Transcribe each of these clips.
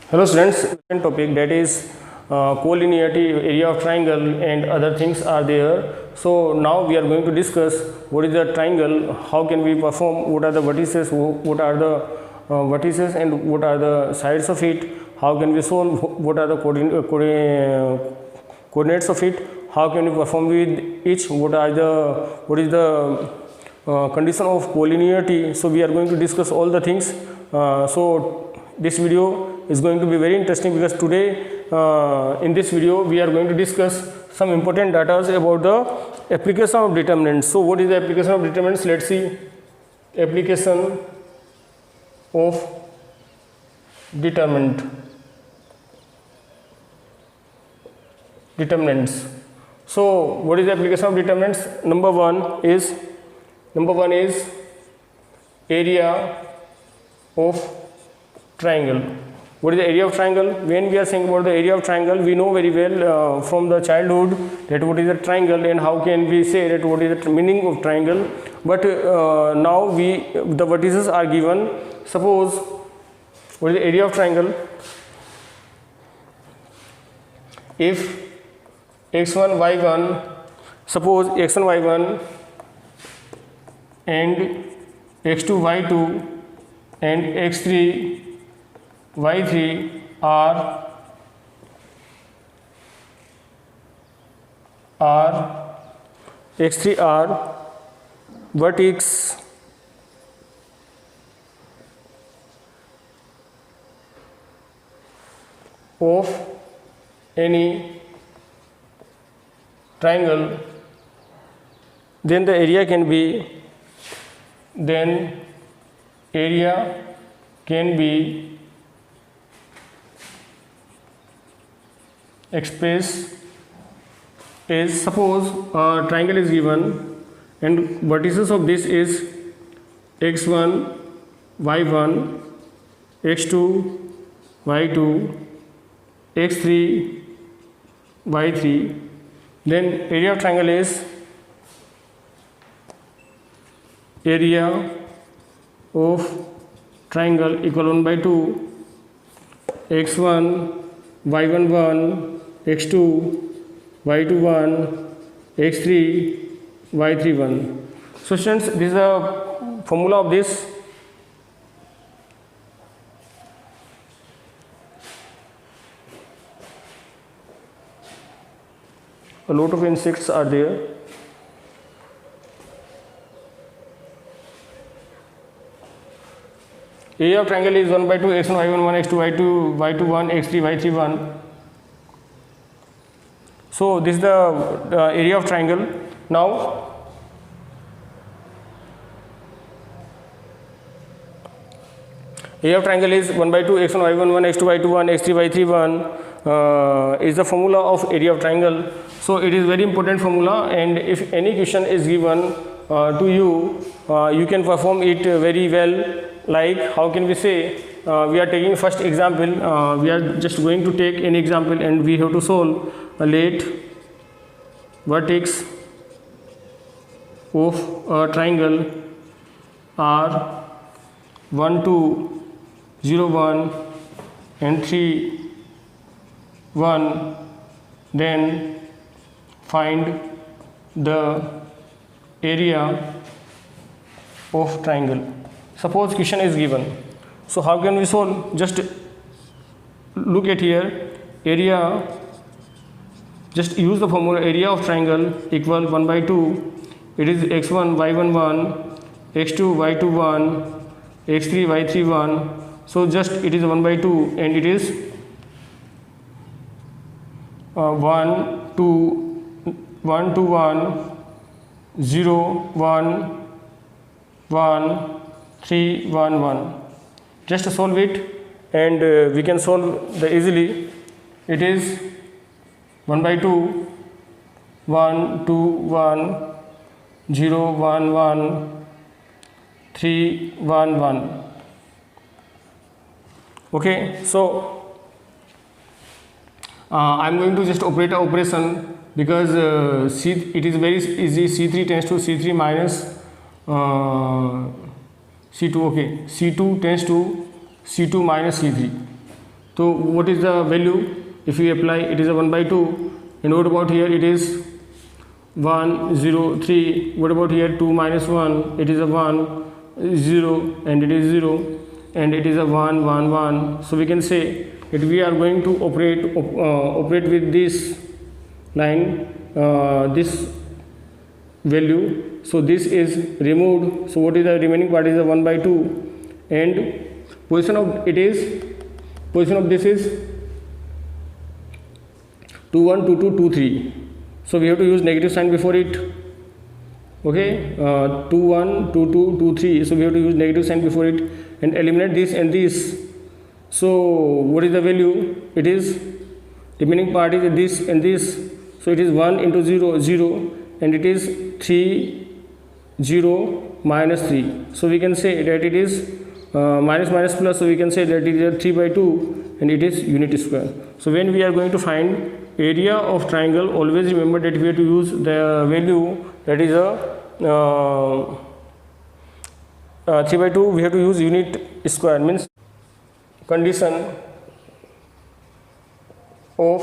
Hello students, second topic, that is collinearity, area of triangle and other things are there. So now we are going to discuss what is the triangle, how can we perform, what are the vertices, what are the vertices and what are the sides of it, how can we solve, what are the coordinates of it, how can we perform with each, what is the condition of collinearity. So we are going to discuss all the things. So this video is going to be very interesting because today in this video we are going to discuss some important data about the application of determinants. So what is the application of determinants? Let's see. Application of determinants. So what is the application of determinants? Number one is area of triangle. What is the area of triangle? When we are saying about the area of triangle, we know very well from the childhood that what is a triangle and how can we say that what is the meaning of triangle. But now the vertices are given. Suppose what is the area of triangle? If x1 y1, suppose x1 y1 and x2 y2 and x3 y3 are x3 are vertex of any triangle, then the area can be expressed as, suppose a triangle is given and vertices of this is x1 y1 x2 y2 x3 y3, then area of triangle is area of triangle equal 1 by 2 x1 y1 1 x2 y2 1 x3 y3 1. So students, this is the formula of this. A lot of insects are there. Area of triangle is 1 by 2 x1 y1 1 x2 y2 y2 1 x3 y3 1. So this is the area of triangle. Now area of triangle is 1 by 2 x1 y1 1 x2 y2 1 x3 y3 1 is the formula of area of triangle. So it is very important formula, and if any question is given to you, you can perform it very well. Like how can we say, we are taking first example, we are just going to take an example and we have to solve. Let vertex of a triangle are 1 2 0 1 and 3 1, then find the area of triangle. Suppose question is given. So how can we solve? Just look at here, area, just use the formula area of triangle equal 1 by 2. It is x1 y1 1 x2 y2 1 x3 y3 1. So just it is 1 by 2 and it is 1 2 1 2 1 0 1 1 3 1 1. Just solve it and we can solve the easily. It is 1 by 2 1 2 1 0 1 1 3 1 1. Okay, so I am going to just operate an operation because it is very easy. C3 tends to C3 minus C2. Okay, C2 tends to C2 minus C3. So what is the value? If we apply, it is a 1 by 2. And what about here? It is 1 0 3. What about here? 2 minus 1, it is a 1 0, and it is 0, and it is a 1 1 1. So we can say that we are going to operate with this line, this value. So this is removed. So what is the remaining part? Is a 1 by 2, and position of this is 2 1 2 2 2 3. So we have to use negative sign before it. Okay, 2 1 2 2 2 3. So we have to use negative sign before it and eliminate this and this. So what is the value? It is remaining part is this and this. So it is 1 into 0 0, and it is 3 0 minus 3. So we can say that it is minus minus plus. So we can say that it is a 3 by 2, and it is unit square. So when we are going to find area of triangle, always remember that we have to use the value that is a 3 by 2. We have to use unit square, means condition of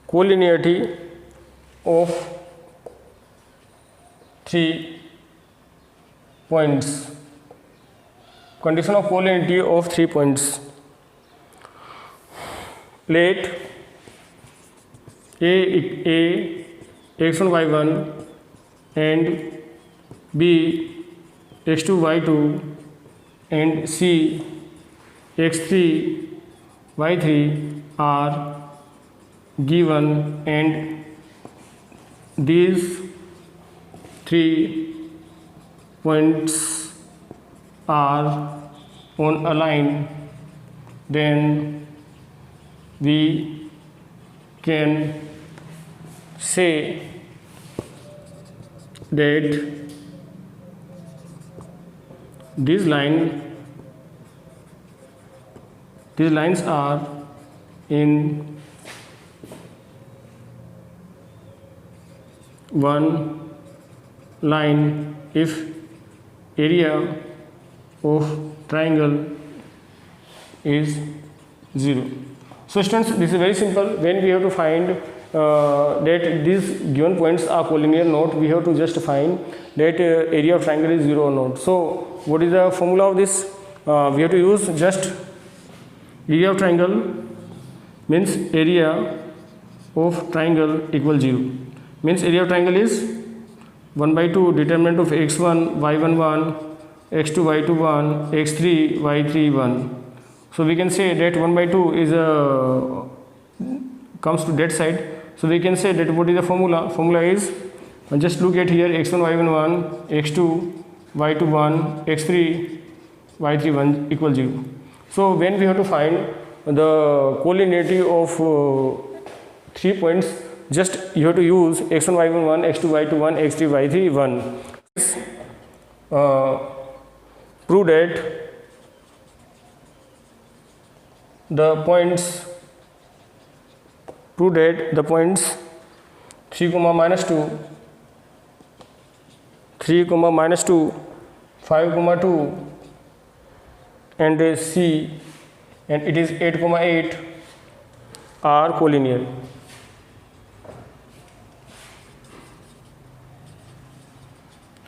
collinearity of 3 points. Condition of collinearity of 3 points. Let A x1 y1 and B x2 y2 and C x3 y3 are given, and these 3 points are on a line, then we can say that these lines are in one line if area of triangle is 0. So students, this is very simple. When we have to find that these given points are collinear or not, we have to just find that area of triangle is 0 or not. So what is the formula of this? We have to use just area of triangle, means area of triangle equals 0. Means area of triangle is 1 by 2 determinant of x1 y1 1, x2 y2 1, x3 y3 1. So we can say that 1 by 2 is comes to that side. So we can say that what is the formula? Formula is, just look at here, x1 y1 1, x2 y2 1, x3 y3 1 equals 0. So when we have to find the collinearity of 3 points, just you have to use x1 y1 1, x2 y2 1, x3 y3 1. Prove that the points 3 comma minus 2, 3 comma minus 2, 5 comma 2, and C, and it is 8 comma 8 are collinear.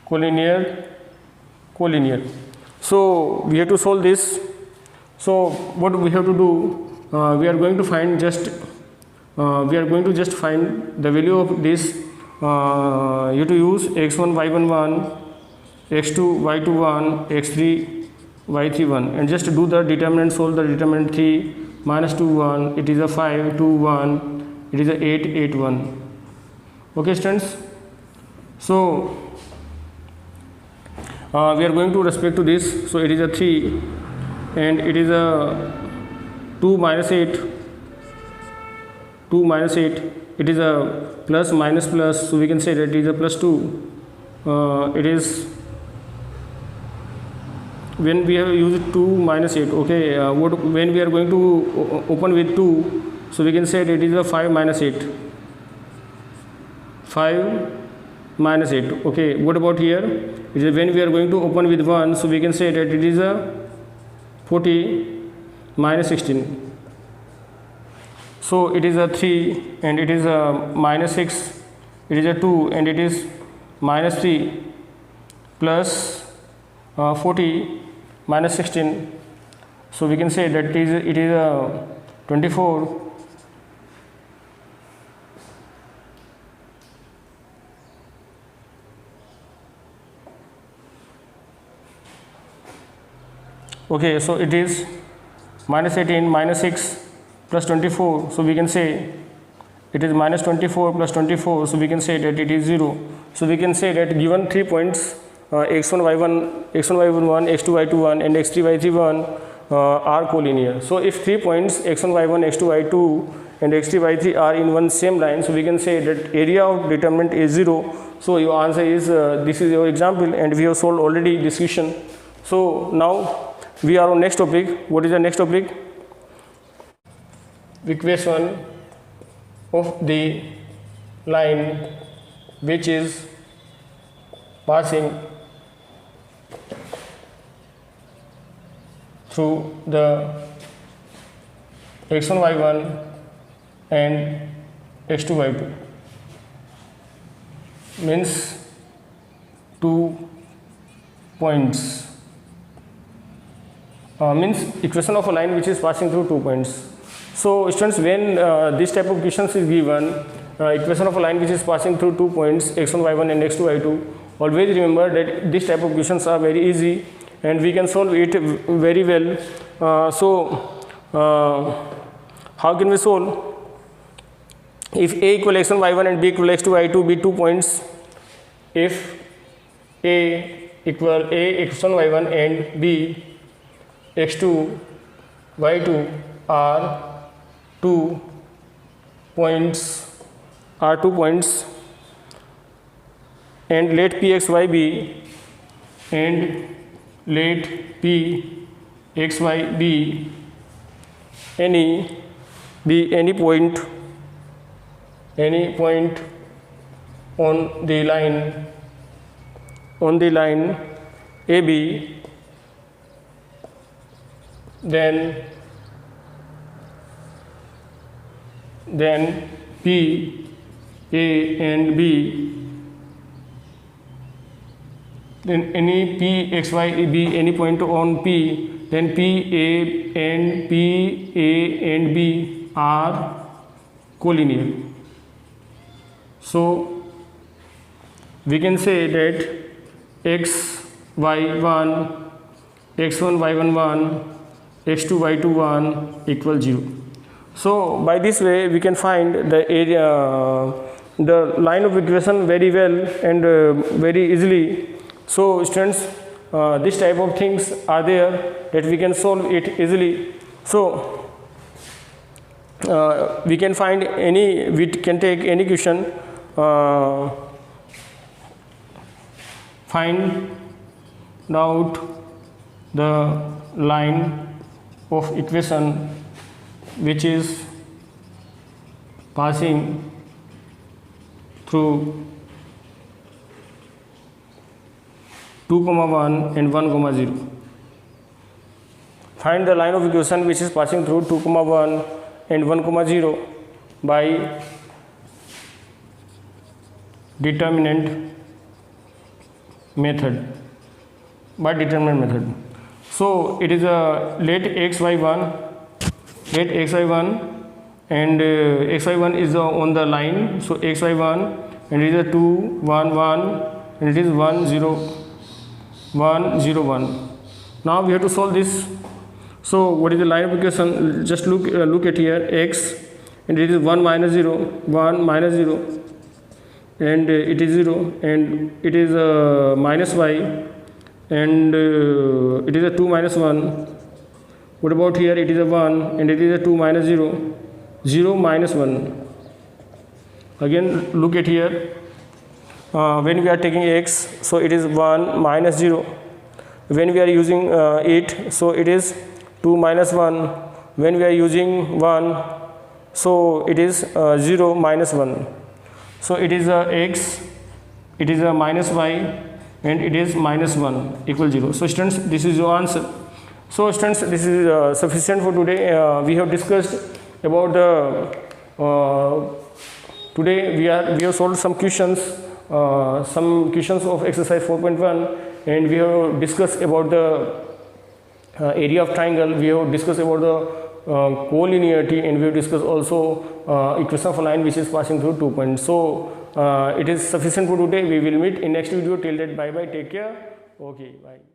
Collinear. So we have to solve this. So what we have to do? We are going to find just find the value of this. You have to use x1 y1 1, x2 y2 1, x3 y3 1, and just do the determinant. Solve the determinant. 3 minus 2 1, it is a 5 2 1, it is a 8 8 1. Okay students, so we are going to respect to this. So it is a 3, and it is a 2 minus 8, it is a plus minus plus. So we can say that it is a plus 2. It is when we have used 2 minus 8. Okay, when we are going to open with 2, so we can say that it is a 5 minus 8. 5 minus 8. Okay, what about here? It is when we are going to open with 1, so we can say that it is a 40 minus 16. So it is a 3 and it is a minus 6, it is a 2 and it is minus 3 plus 40 minus 16. So we can say that it is a 24. Okay, so it is minus 18 minus 6 plus 24. So we can say it is minus 24 plus 24. So we can say that it is 0. So we can say that given 3 points x1 y1 x1 y1 1 x2 y2 1 and x3 y3 1 are collinear. So if 3 points x1 y1 x2 y2 and x3 y3 are in one same line, so we can say that area of determinant is 0. So your answer is this is your example, and we have solved already this question. So now we are on next topic. What is the next topic? Equation of the line which is passing through the x1 y1 and x2 y2, means 2 points. Means equation of a line which is passing through 2 points. So students, when this type of questions is given, equation of a line which is passing through 2 points x1 y1 and x2 y2, always remember that this type of questions are very easy and we can solve it very well. How can we solve? If a equal x1 y1 and b equal x2 y2 be 2 points, if a equal a x1 y1 and b x2 y2 are 2 points, and let pxy be and let pxy be any point on the line AB, then P, A and B, then any P, X, Y, B, any point on P, then P, A and B are collinear. So we can say that x, y1, x1, y1, 1, x2, y2, 1 equals 0. So by this way we can find the area, the line of equation very well and very easily. So students, this type of things are there that we can solve it easily. So we can find any, we can take any question, find out the line of equation which is passing through 2, 1 and 1, 0. Find the line of equation which is passing through 2, 1 and 1, 0 by determinant method. So it is a let xy1 and xy1 is on the line. So xy1 and it is a 2, 1, 1 and it is 1, 0, 1, 0, 1. Now we have to solve this. So what is the line of equation? Just look at here, x and it is 1 minus 0, 1 minus 0 and it is 0 and it is minus y and it is a 2 minus 1. What about here? It is a 1 and it is a 2 minus 0, 0 minus 1. Again look at here, when we are taking x, so it is 1 minus 0. When we are using it, so it is 2 minus 1. When we are using 1, so it is 0 minus 1. So it is x, it is minus y, and it is minus 1 equal 0. So students, this is your answer. So students, this is sufficient for today. We have discussed about the today we have solved some questions of exercise 4.1, and we have discussed about the area of triangle. We have discussed about the collinearity, and we have discussed also equation of a line which is passing through 2 points. So it is sufficient for today. We will meet in next video. Till that, bye bye, take care. Okay, bye.